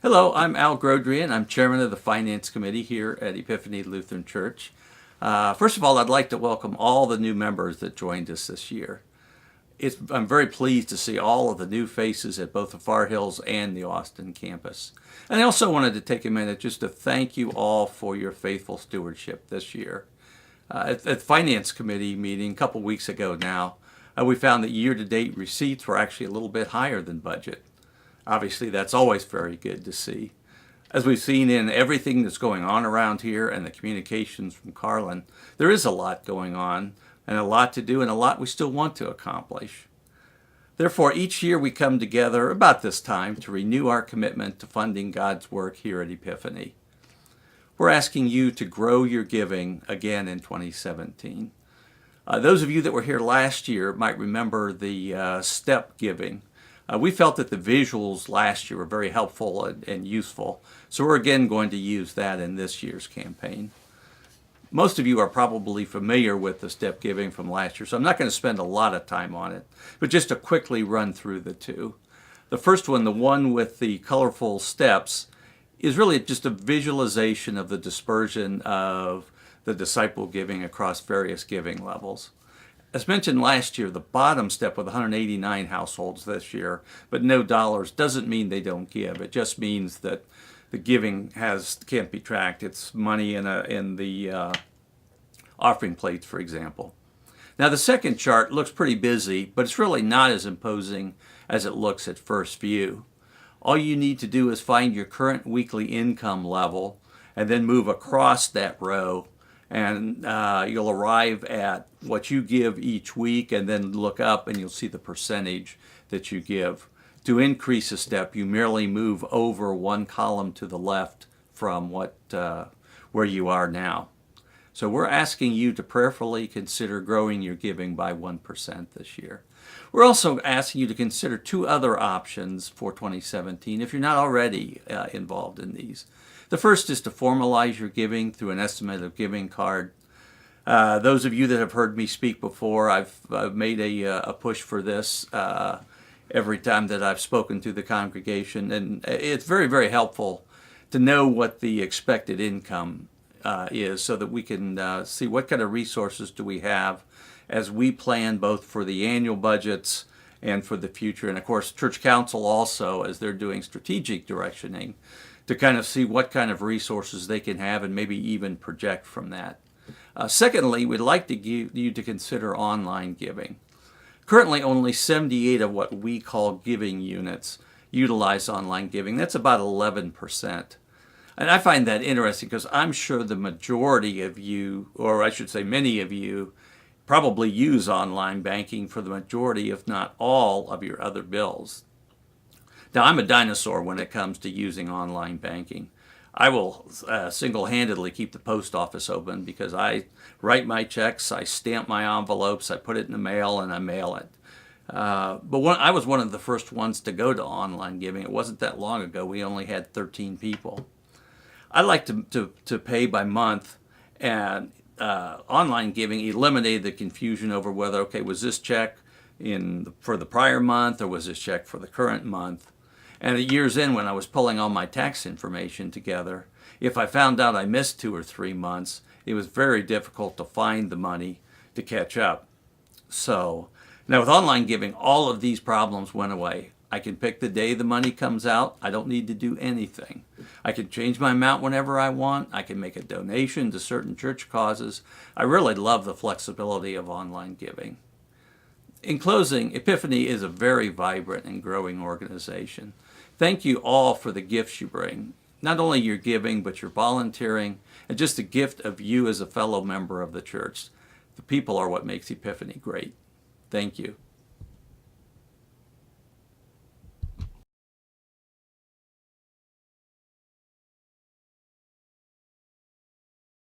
Hello, I'm Al Grodrian. I'm chairman of the Finance Committee here at Epiphany Lutheran Church. First of all, I'd like to welcome all the new members that joined us this year. I'm very pleased to see all of the new faces at both the Far Hills and the Austin campus. And I also wanted to take a minute just to thank you all for your faithful stewardship this year. At the Finance Committee meeting a couple weeks ago now, we found that year-to-date receipts were actually a little bit higher than budget. Obviously, that's always very good to see. As we've seen in everything that's going on around here and the communications from Carlin, there is a lot going on and a lot to do and a lot we still want to accomplish. Therefore, each year we come together about this time to renew our commitment to funding God's work here at Epiphany. We're asking you to grow your giving again in 2017. Those of you that were here last year might remember the step giving. We felt that the visuals last year were very helpful and useful, so we're again going to use that in this year's campaign. Most of you are probably familiar with the step giving from last year, so I'm not going to spend a lot of time on it, but just to quickly run through the two. The first one, the one with the colorful steps, is really just a visualization of the dispersion of the disciple giving across various giving levels. As mentioned last year, the bottom step with 189 households this year, but no dollars, doesn't mean they don't give. It just means that the giving can't be tracked. It's money in the offering plates, for example. Now the second chart looks pretty busy, but it's really not as imposing as it looks at first view. All you need to do is find your current weekly income level and then move across that row, and you'll arrive at what you give each week, and then look up and you'll see the percentage that you give. To increase a step, you merely move over one column to the left from where you are now. So we're asking you to prayerfully consider growing your giving by 1% this year. We're also asking you to consider two other options for 2017 if you're not already involved in these. The first is to formalize your giving through an estimate of giving card. Those of you that have heard me speak before, I've made a push for this every time that I've spoken to the congregation, and it's very, very helpful to know what the expected income is so that we can see what kind of resources do we have as we plan both for the annual budgets and for the future. And of course, Church Council also, as they're doing strategic directioning, to kind of see what kind of resources they can have and maybe even project from that. Secondly, we'd like to give you to consider online giving. Currently, only 78 of what we call giving units utilize online giving. That's about 11%. And I find that interesting because I'm sure the majority of you, or I should say many of you, probably use online banking for the majority, if not all, of your other bills. Now, I'm a dinosaur when it comes to using online banking. I will single-handedly keep the post office open because I write my checks, I stamp my envelopes, I put it in the mail, and I mail it. I was one of the first ones to go to online giving. It wasn't that long ago. We only had 13 people. I like to pay by month, and online giving eliminated the confusion over whether, okay, was this check for the prior month or was this check for the current month? And at year's end, when I was pulling all my tax information together, if I found out I missed 2 or 3 months, it was very difficult to find the money to catch up. So now with online giving, all of these problems went away. I can pick the day the money comes out. I don't need to do anything. I can change my amount whenever I want. I can make a donation to certain church causes. I really love the flexibility of online giving. In closing, Epiphany is a very vibrant and growing organization. Thank you all for the gifts you bring. Not only your giving, but your volunteering, and just the gift of you as a fellow member of the church. The people are what makes Epiphany great. Thank you.